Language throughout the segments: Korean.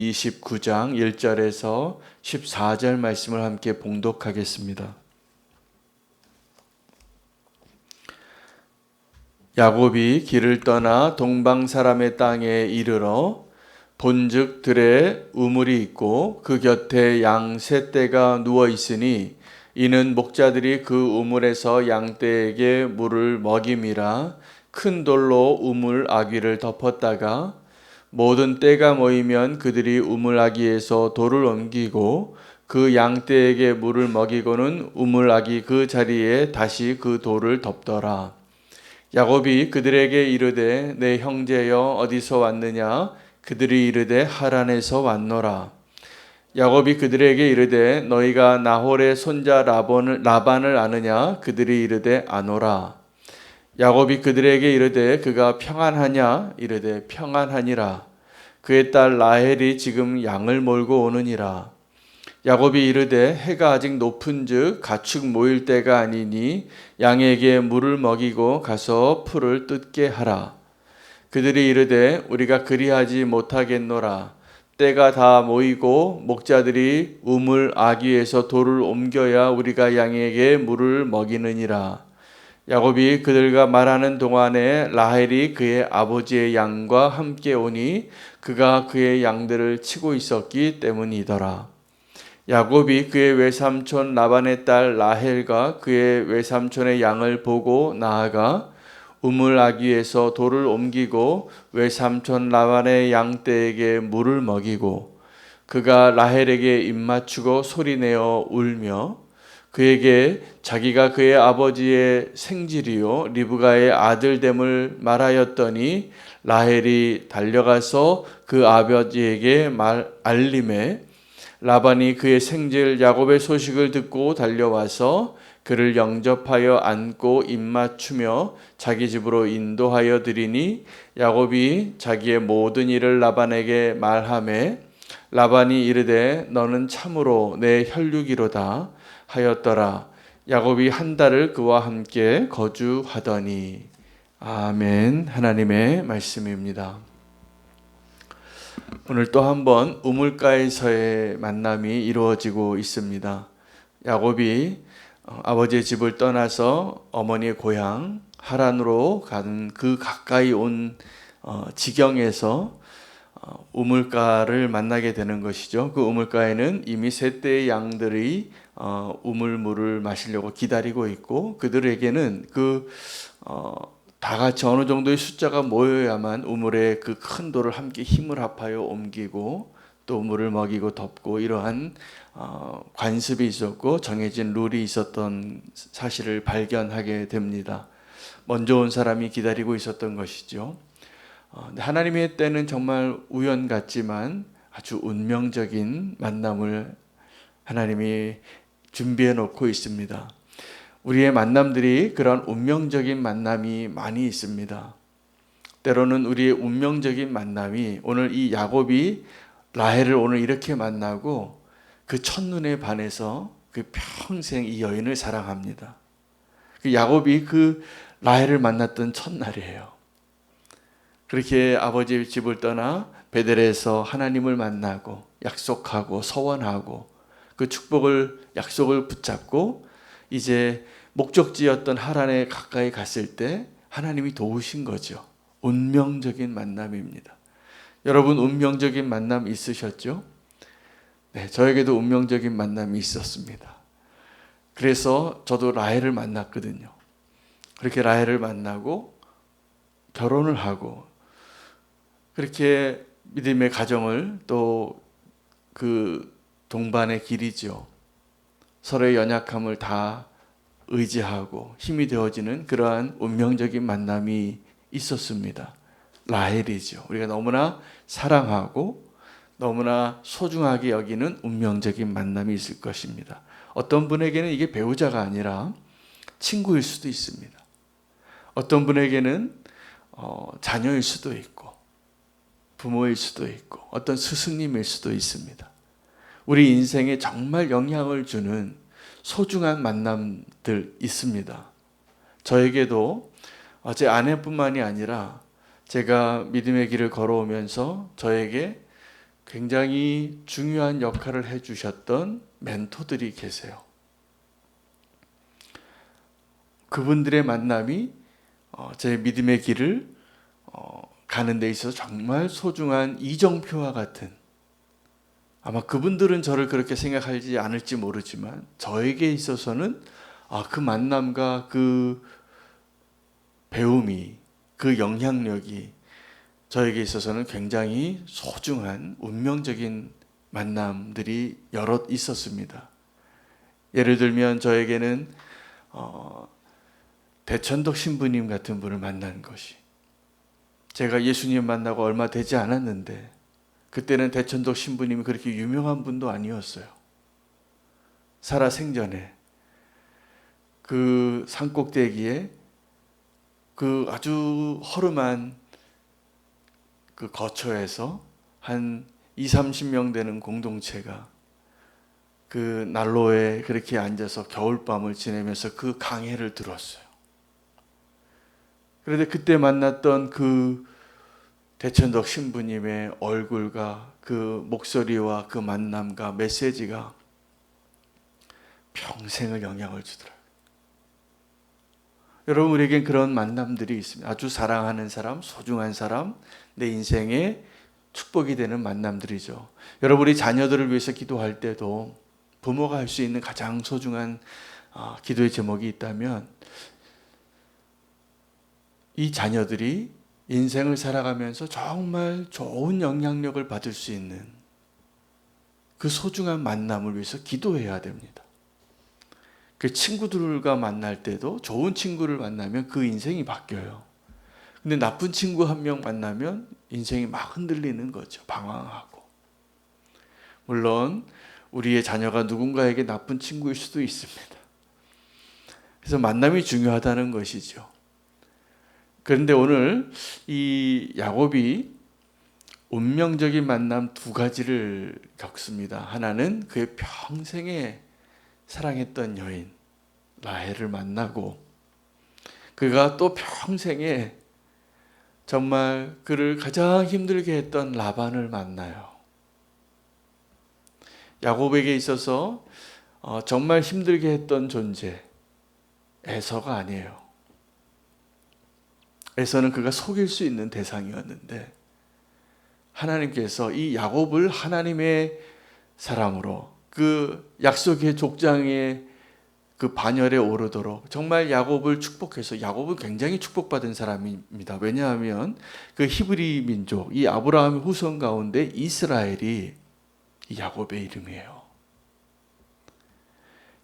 29장 1절에서 14절 말씀을 함께 봉독하겠습니다. 야곱이 길을 떠나 동방 사람의 땅에 이르러 본즉 들에 우물이 있고 그 곁에 양 세 떼가 누워 있으니 이는 목자들이 그 우물에서 양 떼에게 물을 먹임이라. 큰 돌로 우물 아귀를 덮었다가 모든 떼가 모이면 그들이 우물 아귀에서 돌을 옮기고 그 양 떼에게 물을 먹이고는 우물 아귀 그 자리에 다시 그 돌을 덮더라. 야곱이 그들에게 이르되 내 형제여 어디서 왔느냐? 그들이 이르되 하란에서 왔노라. 야곱이 그들에게 이르되 너희가 나홀의 손자 라반을 아느냐? 그들이 이르되 아노라. 야곱이 그들에게 이르되 그가 평안하냐? 이르되 평안하니라. 그의 딸 라헬이 지금 양을 몰고 오느니라. 야곱이 이르되 해가 아직 높은즉 가축 모일 때가 아니니 양에게 물을 먹이고 가서 풀을 뜯게 하라. 그들이 이르되 우리가 그리하지 못하겠노라. 때가 다 모이고 목자들이 우물 아귀에서 돌을 옮겨야 우리가 양에게 물을 먹이느니라. 야곱이 그들과 말하는 동안에 라헬이 그의 아버지의 양과 함께 오니 그가 그의 양들을 치고 있었기 때문이더라. 야곱이 그의 외삼촌 라반의 딸 라헬과 그의 외삼촌의 양을 보고 나아가 우물 아귀에서 돌을 옮기고 외삼촌 라반의 양떼에게 물을 먹이고 그가 라헬에게 입맞추고 소리내어 울며 그에게 자기가 그의 아버지의 생질이요 리브가의 아들됨을 말하였더니 라헬이 달려가서 그 아버지에게 알림해 라반이 그의 생질 야곱의 소식을 듣고 달려와서 그를 영접하여 안고 입맞추며 자기 집으로 인도하여 드리니 야곱이 자기의 모든 일을 라반에게 말하매 라반이 이르되 너는 참으로 내 혈육이로다 하였더라. 야곱이 한 달을 그와 함께 거주하더니. 아멘. 하나님의 말씀입니다. 오늘 또 한번 우물가에서의 만남이 이루어지고 있습니다. 야곱이 아버지의 집을 떠나서 어머니의 고향 하란으로 가는 그 가까이 온 지경에서 우물가를 만나게 되는 것이죠. 그 우물가에는 이미 세 떼의 양들이 우물물을 마시려고 기다리고 있고 그들에게는 다 같이 어느 정도의 숫자가 모여야만 우물에 그 큰 돌을 함께 힘을 합하여 옮기고 또 물을 먹이고 덮고 이러한 관습이 있었고 정해진 룰이 있었던 사실을 발견하게 됩니다. 먼저 온 사람이 기다리고 있었던 것이죠. 하나님의 때는 정말 우연 같지만 아주 운명적인 만남을 하나님이 준비해 놓고 있습니다. 우리의 만남들이 그런 운명적인 만남이 많이 있습니다. 때로는 우리의 운명적인 만남이 오늘 이 야곱이 라헬을 오늘 이렇게 만나고 그 첫눈에 반해서 그 평생 이 여인을 사랑합니다. 그 야곱이 그 라헬을 만났던 첫날이에요. 그렇게 아버지의 집을 떠나 베델에서 하나님을 만나고 약속하고 서원하고 그 약속을 붙잡고 이제 목적지였던 하란에 가까이 갔을 때 하나님이 도우신 거죠. 운명적인 만남입니다. 여러분 운명적인 만남 있으셨죠? 네, 저에게도 운명적인 만남이 있었습니다. 그래서 저도 라헬을 만났거든요. 그렇게 라헬을 만나고 결혼을 하고 그렇게 믿음의 가정을 또 그 동반의 길이죠. 서로의 연약함을 다 의지하고 힘이 되어지는 그러한 운명적인 만남이 있었습니다. 라헬이죠. 우리가 너무나 사랑하고 너무나 소중하게 여기는 운명적인 만남이 있을 것입니다. 어떤 분에게는 이게 배우자가 아니라 친구일 수도 있습니다. 어떤 분에게는 자녀일 수도 있고 부모일 수도 있고 어떤 스승님일 수도 있습니다. 우리 인생에 정말 영향을 주는 소중한 만남들 있습니다. 저에게도 제 아내뿐만이 아니라 제가 믿음의 길을 걸어오면서 저에게 굉장히 중요한 역할을 해주셨던 멘토들이 계세요. 그분들의 만남이 제 믿음의 길을 가는 데 있어서 정말 소중한 이정표와 같은, 아마 그분들은 저를 그렇게 생각하지 않을지 모르지만 저에게 있어서는 그 만남과 그 배움이, 그 영향력이 저에게 있어서는 굉장히 소중한 운명적인 만남들이 여럿 있었습니다. 예를 들면 저에게는 대천덕 신부님 같은 분을 만난 것이, 제가 예수님 만나고 얼마 되지 않았는데 그때는 대천덕 신부님이 그렇게 유명한 분도 아니었어요. 살아생전에 그 산꼭대기에 그 아주 허름한 그 거처에서 한 20-30명 되는 공동체가 그 난로에 그렇게 앉아서 겨울밤을 지내면서 그 강해를 들었어요. 그런데 그때 만났던 그 대천덕 신부님의 얼굴과 그 목소리와 그 만남과 메시지가 평생을 영향을 주더라고요. 여러분, 우리에겐 그런 만남들이 있습니다. 아주 사랑하는 사람, 소중한 사람, 내 인생에 축복이 되는 만남들이죠. 여러분, 우리 자녀들을 위해서 기도할 때도 부모가 할 수 있는 가장 소중한 기도의 제목이 있다면, 이 자녀들이 인생을 살아가면서 정말 좋은 영향력을 받을 수 있는 그 소중한 만남을 위해서 기도해야 됩니다. 그 친구들과 만날 때도 좋은 친구를 만나면 그 인생이 바뀌어요. 근데 나쁜 친구 한 명 만나면 인생이 막 흔들리는 거죠. 방황하고. 물론 우리의 자녀가 누군가에게 나쁜 친구일 수도 있습니다. 그래서 만남이 중요하다는 것이죠. 그런데 오늘 이 야곱이 운명적인 만남 두 가지를 겪습니다. 하나는 그의 평생에 사랑했던 여인 라헬을 만나고, 그가 또 평생에 정말 그를 가장 힘들게 했던 라반을 만나요. 야곱에게 있어서 정말 힘들게 했던 존재 에서가 아니에요. 에서는 그가 속일 수 있는 대상이었는데, 하나님께서 이 야곱을 하나님의 사람으로 그 약속의 족장의 그 반열에 오르도록 정말 야곱을 축복해서, 야곱은 굉장히 축복받은 사람입니다. 왜냐하면 그 히브리 민족, 이 아브라함의 후손 가운데 이스라엘이 이 야곱의 이름이에요.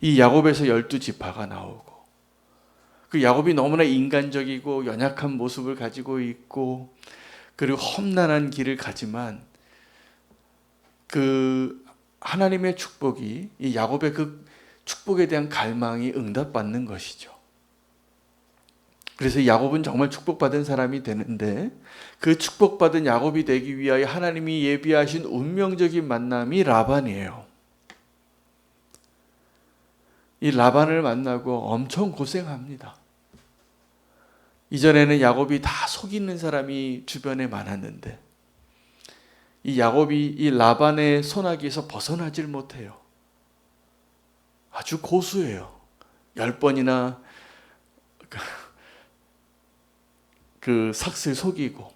이 야곱에서 12지파가 나오고, 그 야곱이 너무나 인간적이고 연약한 모습을 가지고 있고, 그리고 험난한 길을 가지만 그 하나님의 축복이, 이 야곱의 그 축복에 대한 갈망이 응답받는 것이죠. 그래서 야곱은 정말 축복받은 사람이 되는데, 그 축복받은 야곱이 되기 위하여 하나님이 예비하신 운명적인 만남이 라반이에요. 이 라반을 만나고 엄청 고생합니다. 이전에는 야곱이 다 속이는 사람이 주변에 많았는데, 이 야곱이 이 라반의 손아귀에서 벗어나질 못해요. 아주 고수예요. 10번이나 그 삭슬 속이고,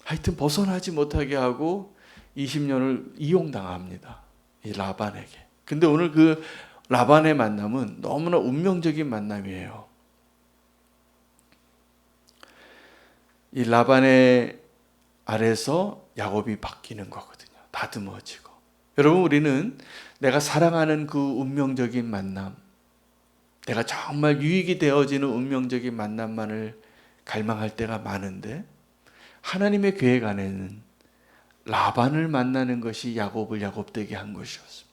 하여튼 벗어나지 못하게 하고 20년을 이용당합니다. 이 라반에게. 근데 오늘 그 라반의 만남은 너무나 운명적인 만남이에요. 이 라반의 아래서 야곱이 바뀌는 거거든요. 다듬어지고. 여러분, 우리는 내가 사랑하는 그 운명적인 만남, 내가 정말 유익이 되어지는 운명적인 만남만을 갈망할 때가 많은데, 하나님의 계획 안에는 라반을 만나는 것이 야곱을 야곱되게 한 것이었습니다.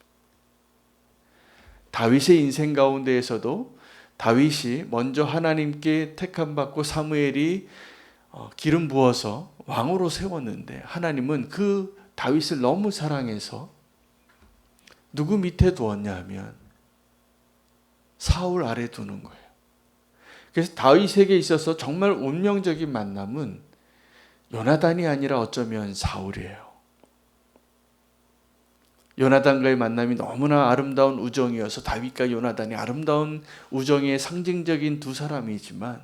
다윗의 인생 가운데에서도 다윗이 먼저 하나님께 택함받고 사무엘이 기름 부어서 왕으로 세웠는데, 하나님은 그 다윗을 너무 사랑해서 누구 밑에 두었냐 하면 사울 아래 두는 거예요. 그래서 다윗에게 있어서 정말 운명적인 만남은 요나단이 아니라 어쩌면 사울이에요. 요나단과의 만남이 너무나 아름다운 우정이어서 다윗과 요나단이 아름다운 우정의 상징적인 두 사람이지만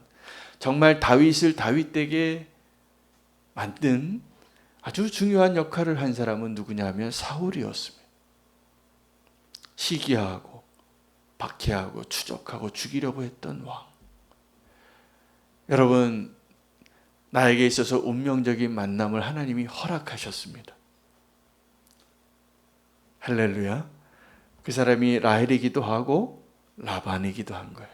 정말 다윗을 다윗에게 만든 아주 중요한 역할을 한 사람은 누구냐면 사울이었습니다. 시기하고 박해하고 추적하고 죽이려고 했던 왕. 여러분, 나에게 있어서 운명적인 만남을 하나님이 허락하셨습니다. 할렐루야. 그 사람이 라헬이기도 하고 라반이기도 한 거예요.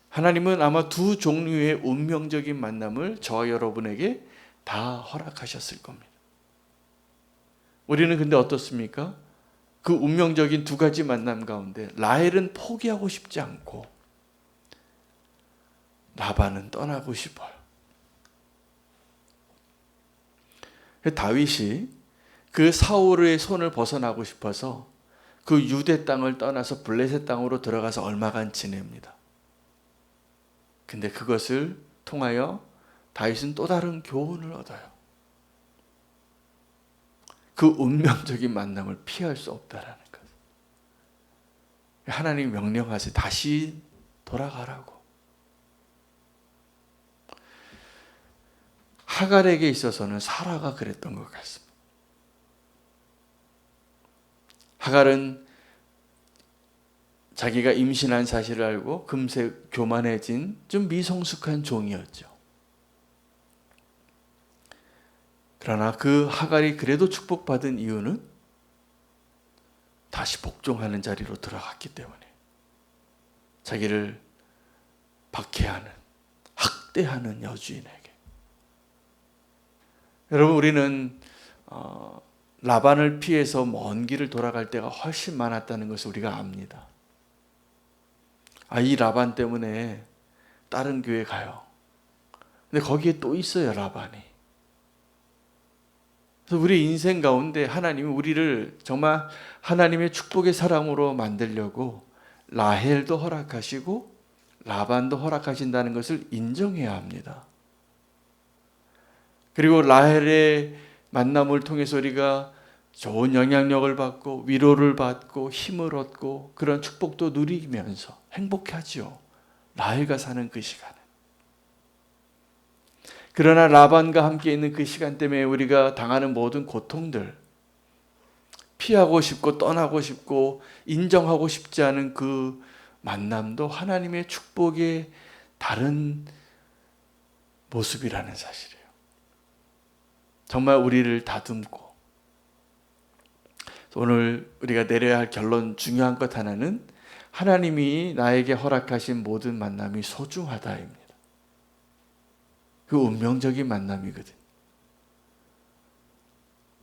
하나님은 아마 두 종류의 운명적인 만남을 저와 여러분에게 다 허락하셨을 겁니다. 우리는 근데 어떻습니까? 그 운명적인 두 가지 만남 가운데 라헬은 포기하고 싶지 않고 라반은 떠나고 싶어요. 다윗이 그 사울의 손을 벗어나고 싶어서 그 유대 땅을 떠나서 블레셋 땅으로 들어가서 얼마간 지냅니다. 근데 그것을 통하여 다윗은 또 다른 교훈을 얻어요. 그 운명적인 만남을 피할 수 없다라는 것. 하나님이 명령하세요. 다시 돌아가라고. 하갈에게 있어서는 사라가 그랬던 것 같습니다. 하갈은 자기가 임신한 사실을 알고 금세 교만해진 좀 미성숙한 종이었죠. 그러나 그 하갈이 그래도 축복받은 이유는 다시 복종하는 자리로 들어갔기 때문에 자기를 박해하는, 학대하는 여주인에게. 여러분, 우리는 라반을 피해서 먼 길을 돌아갈 때가 훨씬 많았다는 것을 우리가 압니다. 이 라반 때문에 다른 교회 가요. 근데 거기에 또 있어요, 라반이. 그래서 우리 인생 가운데 하나님이 우리를 정말 하나님의 축복의 사람으로 만들려고 라헬도 허락하시고 라반도 허락하신다는 것을 인정해야 합니다. 그리고 라헬의 만남을 통해서 우리가 좋은 영향력을 받고 위로를 받고 힘을 얻고 그런 축복도 누리면서 행복하죠. 라헬과 사는 그 시간은. 그러나 라반과 함께 있는 그 시간 때문에 우리가 당하는 모든 고통들, 피하고 싶고 떠나고 싶고 인정하고 싶지 않은 그 만남도 하나님의 축복의 다른 모습이라는 사실이에요. 정말 우리를 다듬고. 오늘 우리가 내려야 할 결론 중요한 것 하나는 하나님이 나에게 허락하신 모든 만남이 소중하다입니다. 그 운명적인 만남이거든.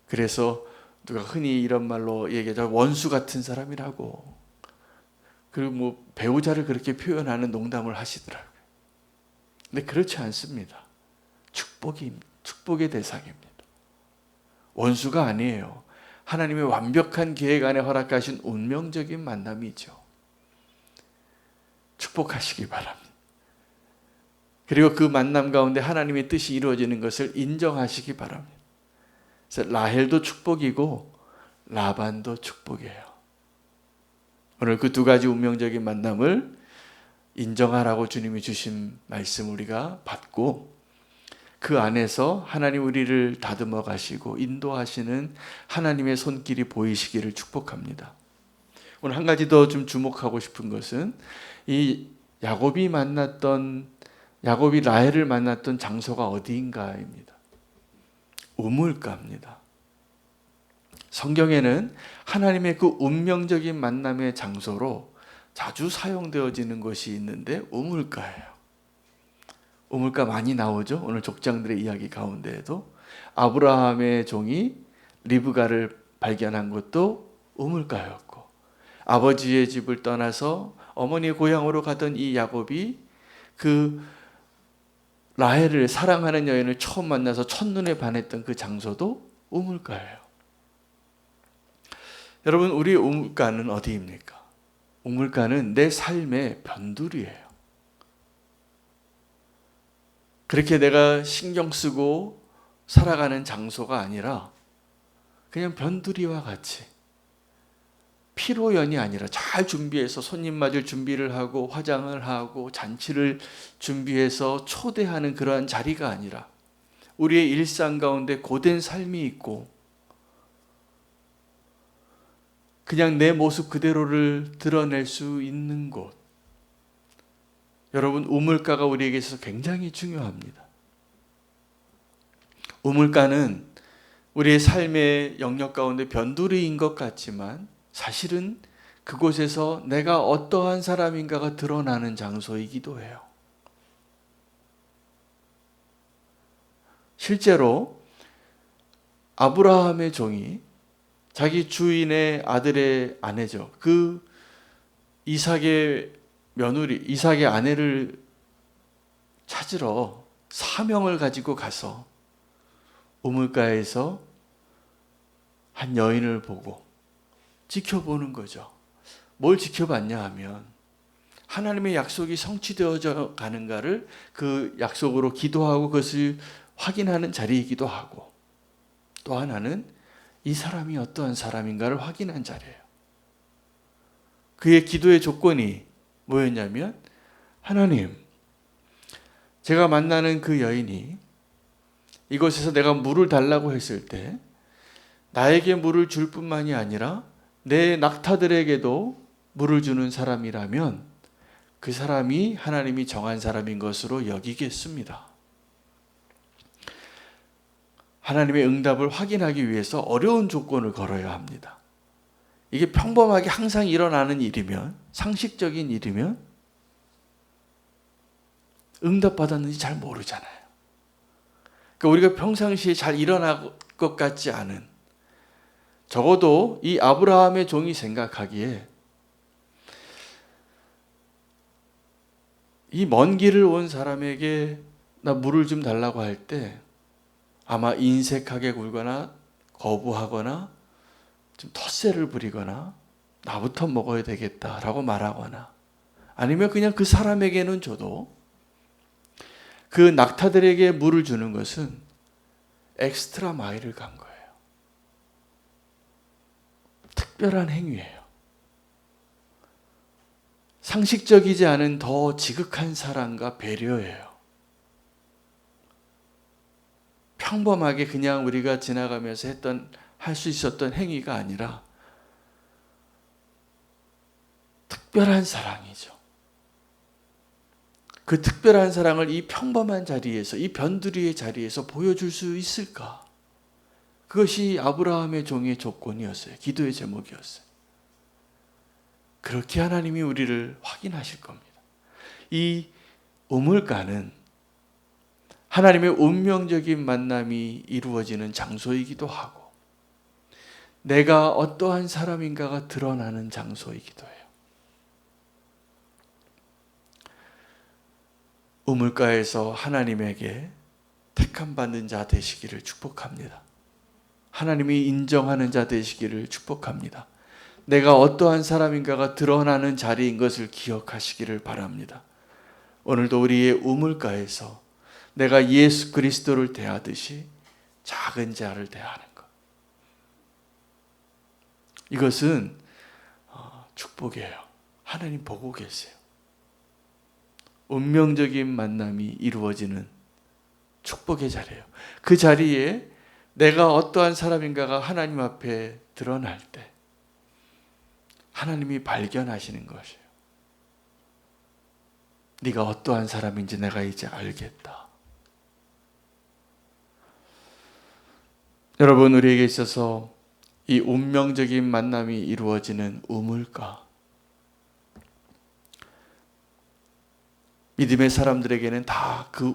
그래서 누가 흔히 이런 말로 얘기하자 원수 같은 사람이라고. 그리고 배우자를 그렇게 표현하는 농담을 하시더라고요. 근데 그렇지 않습니다. 축복의 대상입니다. 원수가 아니에요. 하나님의 완벽한 계획 안에 허락하신 운명적인 만남이죠. 축복하시기 바랍니다. 그리고 그 만남 가운데 하나님의 뜻이 이루어지는 것을 인정하시기 바랍니다. 그래서 라헬도 축복이고 라반도 축복이에요. 오늘 그 두 가지 운명적인 만남을 인정하라고 주님이 주신 말씀 우리가 받고 그 안에서 하나님 우리를 다듬어 가시고 인도하시는 하나님의 손길이 보이시기를 축복합니다. 오늘 한 가지 더 좀 주목하고 싶은 것은 이 야곱이 라헬을 만났던 장소가 어디인가입니다. 우물가입니다. 성경에는 하나님의 그 운명적인 만남의 장소로 자주 사용되어지는 것이 있는데 우물가예요. 우물가 많이 나오죠. 오늘 족장들의 이야기 가운데에도 아브라함의 종이 리브가를 발견한 것도 우물가였고 아버지의 집을 떠나서 어머니의 고향으로 가던 이 야곱이 그 라헬을 사랑하는 여인을 처음 만나서 첫눈에 반했던 그 장소도 우물가예요. 여러분, 우리 우물가는 어디입니까? 우물가는 내 삶의 변두리예요. 그렇게 내가 신경 쓰고 살아가는 장소가 아니라 그냥 변두리와 같이 피로연이 아니라 잘 준비해서 손님 맞을 준비를 하고 화장을 하고 잔치를 준비해서 초대하는 그러한 자리가 아니라 우리의 일상 가운데 고된 삶이 있고 그냥 내 모습 그대로를 드러낼 수 있는 곳. 여러분, 우물가가 우리에게 있어서 굉장히 중요합니다. 우물가는 우리의 삶의 영역 가운데 변두리인 것 같지만 사실은 그곳에서 내가 어떠한 사람인가가 드러나는 장소이기도 해요. 실제로 아브라함의 종이 자기 주인의 아들의 아내죠. 그 이삭의 며느리, 이삭의 아내를 찾으러 사명을 가지고 가서 우물가에서 한 여인을 보고 지켜보는 거죠. 뭘 지켜봤냐 하면 하나님의 약속이 성취되어져 가는가를 그 약속으로 기도하고 그것을 확인하는 자리이기도 하고, 또 하나는 이 사람이 어떠한 사람인가를 확인한 자리예요. 그의 기도의 조건이 뭐였냐면, 하나님, 제가 만나는 그 여인이 이곳에서 내가 물을 달라고 했을 때 나에게 물을 줄 뿐만이 아니라 내 낙타들에게도 물을 주는 사람이라면 그 사람이 하나님이 정한 사람인 것으로 여기겠습니다. 하나님의 응답을 확인하기 위해서 어려운 조건을 걸어야 합니다. 이게 평범하게 항상 일어나는 일이면, 상식적인 일이면 응답받았는지 잘 모르잖아요. 그러니까 우리가 평상시에 잘 일어날 것 같지 않은, 적어도 이 아브라함의 종이 생각하기에 이 먼 길을 온 사람에게 나 물을 좀 달라고 할 때 아마 인색하게 굴거나 거부하거나 좀 텃세를 부리거나 나부터 먹어야 되겠다라고 말하거나, 아니면 그냥 그 사람에게는 줘도 그 낙타들에게 물을 주는 것은 엑스트라 마일을 간 거예요. 특별한 행위예요. 상식적이지 않은 더 지극한 사랑과 배려예요. 평범하게 그냥 우리가 지나가면서 할 수 있었던 행위가 아니라 특별한 사랑이죠. 그 특별한 사랑을 이 평범한 자리에서, 이 변두리의 자리에서 보여줄 수 있을까? 그것이 아브라함의 종의 조건이었어요. 기도의 제목이었어요. 그렇게 하나님이 우리를 확인하실 겁니다. 이 우물가는 하나님의 운명적인 만남이 이루어지는 장소이기도 하고, 내가 어떠한 사람인가가 드러나는 장소이기도 해요. 우물가에서 하나님에게 택함받는 자 되시기를 축복합니다. 하나님이 인정하는 자 되시기를 축복합니다. 내가 어떠한 사람인가가 드러나는 자리인 것을 기억하시기를 바랍니다. 오늘도 우리의 우물가에서 내가 예수 그리스도를 대하듯이 작은 자를 대하는 것, 이것은 축복이에요. 하나님 보고 계세요. 운명적인 만남이 이루어지는 축복의 자리예요. 그 자리에 내가 어떠한 사람인가가 하나님 앞에 드러날 때 하나님이 발견하시는 것이에요. 네가 어떠한 사람인지 내가 이제 알겠다. 여러분, 우리에게 있어서 이 운명적인 만남이 이루어지는 우물가, 믿음의 사람들에게는 다 그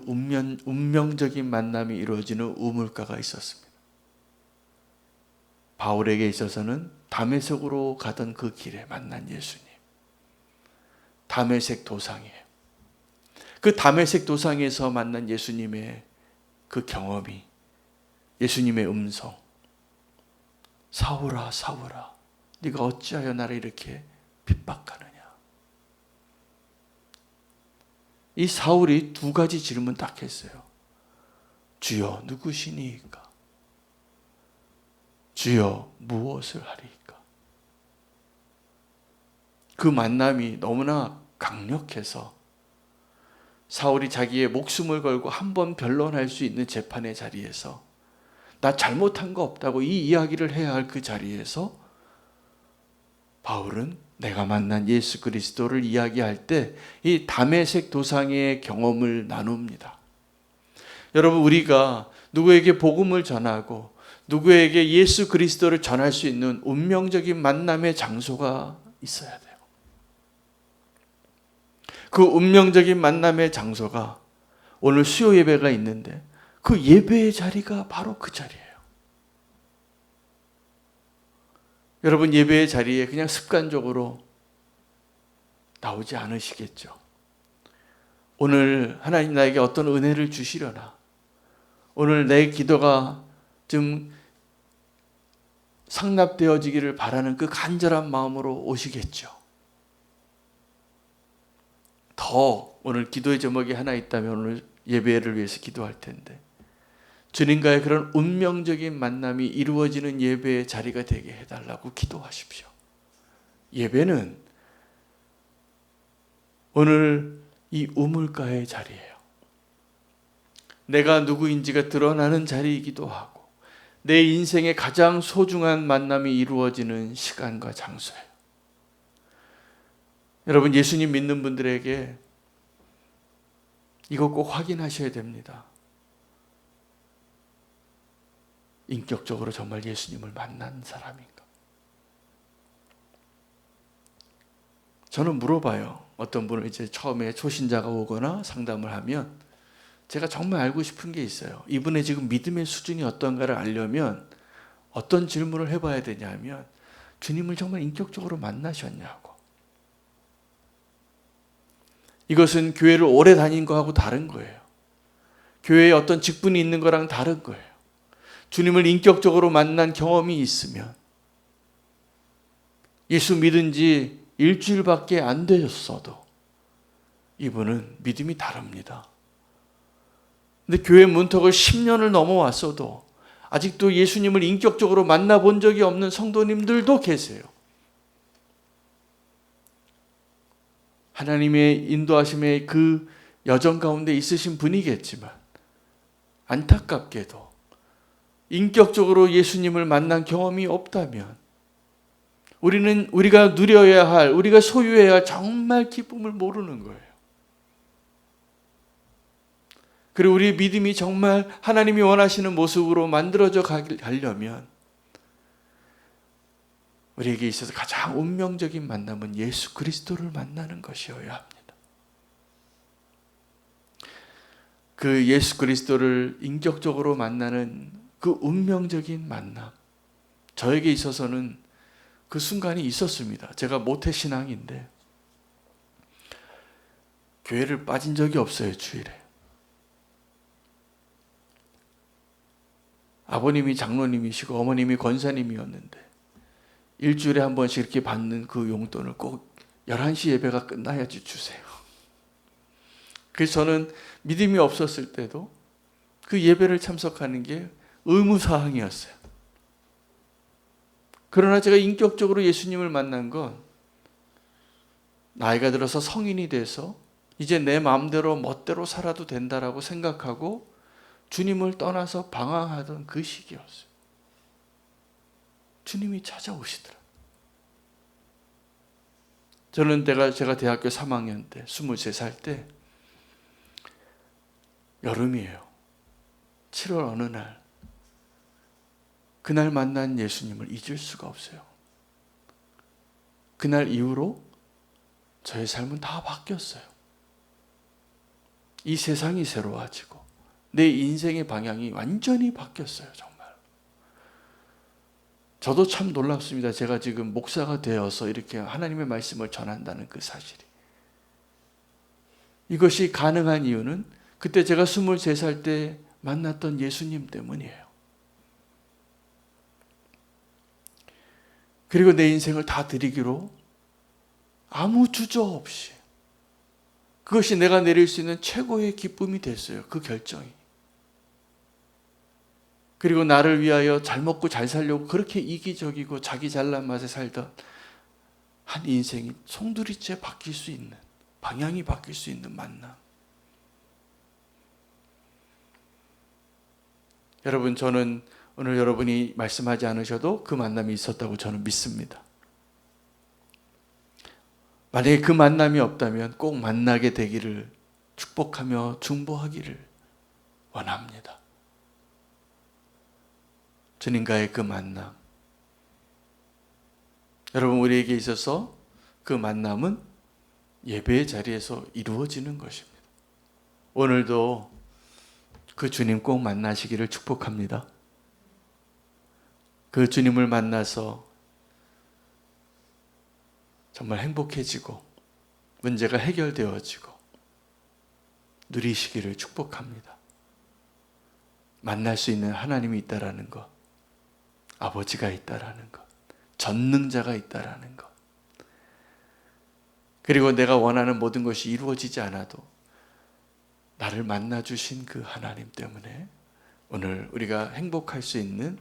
운명적인 만남이 이루어지는 우물가가 있었습니다. 바울에게 있어서는 다메섹으로 가던 그 길에 만난 예수님, 다메섹 도상이에요. 그 다메섹 도상에서 만난 예수님의 그 경험이, 예수님의 음성, 사울아 사울아 네가 어찌하여 나를 이렇게 핍박하느냐. 이 사울이 두 가지 질문 딱 했어요. 주여 누구시니까? 주여 무엇을 하리이까? 그 만남이 너무나 강력해서 사울이 자기의 목숨을 걸고 한 번 변론할 수 있는 재판의 자리에서 나 잘못한 거 없다고 이 이야기를 해야 할 그 자리에서 바울은 내가 만난 예수 그리스도를 이야기할 때 이 다메섹 도상의 경험을 나눕니다. 여러분, 우리가 누구에게 복음을 전하고 누구에게 예수 그리스도를 전할 수 있는 운명적인 만남의 장소가 있어야 돼요. 그 운명적인 만남의 장소가 오늘 수요 예배가 있는데 그 예배의 자리가 바로 그 자리예요. 여러분, 예배의 자리에 그냥 습관적으로 나오지 않으시겠죠? 오늘 하나님 나에게 어떤 은혜를 주시려나? 오늘 내 기도가 좀 상납되어지기를 바라는 그 간절한 마음으로 오시겠죠? 더 오늘 기도의 제목이 하나 있다면 오늘 예배를 위해서 기도할 텐데 주님과의 그런 운명적인 만남이 이루어지는 예배의 자리가 되게 해달라고 기도하십시오. 예배는 오늘 이 우물가의 자리예요. 내가 누구인지가 드러나는 자리이기도 하고 내 인생의 가장 소중한 만남이 이루어지는 시간과 장소예요. 여러분, 예수님 믿는 분들에게 이거 꼭 확인하셔야 됩니다. 인격적으로 정말 예수님을 만난 사람인가? 저는 물어봐요. 어떤 분을 이제 처음에 초신자가 오거나 상담을 하면 제가 정말 알고 싶은 게 있어요. 이분의 지금 믿음의 수준이 어떤가를 알려면 어떤 질문을 해봐야 되냐면 주님을 정말 인격적으로 만나셨냐고. 이것은 교회를 오래 다닌 거하고 다른 거예요. 교회에 어떤 직분이 있는 거랑 다른 거예요. 주님을 인격적으로 만난 경험이 있으면 예수 믿은 지 일주일밖에 안 되셨어도 이분은 믿음이 다릅니다. 근데 교회 문턱을 10년을 넘어왔어도 아직도 예수님을 인격적으로 만나본 적이 없는 성도님들도 계세요. 하나님의 인도하심의 그 여정 가운데 있으신 분이겠지만 안타깝게도 인격적으로 예수님을 만난 경험이 없다면 우리가 누려야 할, 우리가 소유해야 할 정말 기쁨을 모르는 거예요. 그리고 우리의 믿음이 정말 하나님이 원하시는 모습으로 만들어져 가려면 우리에게 있어서 가장 운명적인 만남은 예수 그리스도를 만나는 것이어야 합니다. 그 예수 그리스도를 인격적으로 만나는 그 운명적인 만남, 저에게 있어서는 그 순간이 있었습니다. 제가 모태신앙인데 교회를 빠진 적이 없어요. 주일에. 아버님이 장로님이시고 어머님이 권사님이었는데 일주일에 한 번씩 이렇게 받는 그 용돈을 꼭 11시 예배가 끝나야지 주세요. 그래서 저는 믿음이 없었을 때도 그 예배를 참석하는 게 의무사항이었어요. 그러나 제가 인격적으로 예수님을 만난 건 나이가 들어서 성인이 돼서 이제 내 마음대로 멋대로 살아도 된다라고 생각하고 주님을 떠나서 방황하던 그 시기였어요. 주님이 찾아오시더라. 저는 제가 대학교 3학년 때 23살 때 여름이에요. 7월 어느 날 그날 만난 예수님을 잊을 수가 없어요. 그날 이후로 저의 삶은 다 바뀌었어요. 이 세상이 새로워지고 내 인생의 방향이 완전히 바뀌었어요. 정말. 저도 참 놀랍습니다. 제가 지금 목사가 되어서 이렇게 하나님의 말씀을 전한다는 그 사실이. 이것이 가능한 이유는 그때 제가 23살 때 만났던 예수님 때문이에요. 그리고 내 인생을 다 드리기로 아무 주저 없이 그것이 내가 내릴 수 있는 최고의 기쁨이 됐어요. 그 결정이. 그리고 나를 위하여 잘 먹고 잘 살려고 그렇게 이기적이고 자기 잘난 맛에 살던 한 인생이 송두리째 바뀔 수 있는, 방향이 바뀔 수 있는 만남. 여러분, 저는 오늘 여러분이 말씀하지 않으셔도 그 만남이 있었다고 저는 믿습니다. 만약에 그 만남이 없다면 꼭 만나게 되기를 축복하며 중보하기를 원합니다. 주님과의 그 만남. 여러분, 우리에게 있어서 그 만남은 예배의 자리에서 이루어지는 것입니다. 오늘도 그 주님 꼭 만나시기를 축복합니다. 그 주님을 만나서 정말 행복해지고 문제가 해결되어지고 누리시기를 축복합니다. 만날 수 있는 하나님이 있다라는 것, 아버지가 있다라는 것, 전능자가 있다라는 것, 그리고 내가 원하는 모든 것이 이루어지지 않아도 나를 만나주신 그 하나님 때문에 오늘 우리가 행복할 수 있는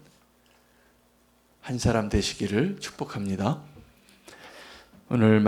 한 사람 되시기를 축복합니다. 오늘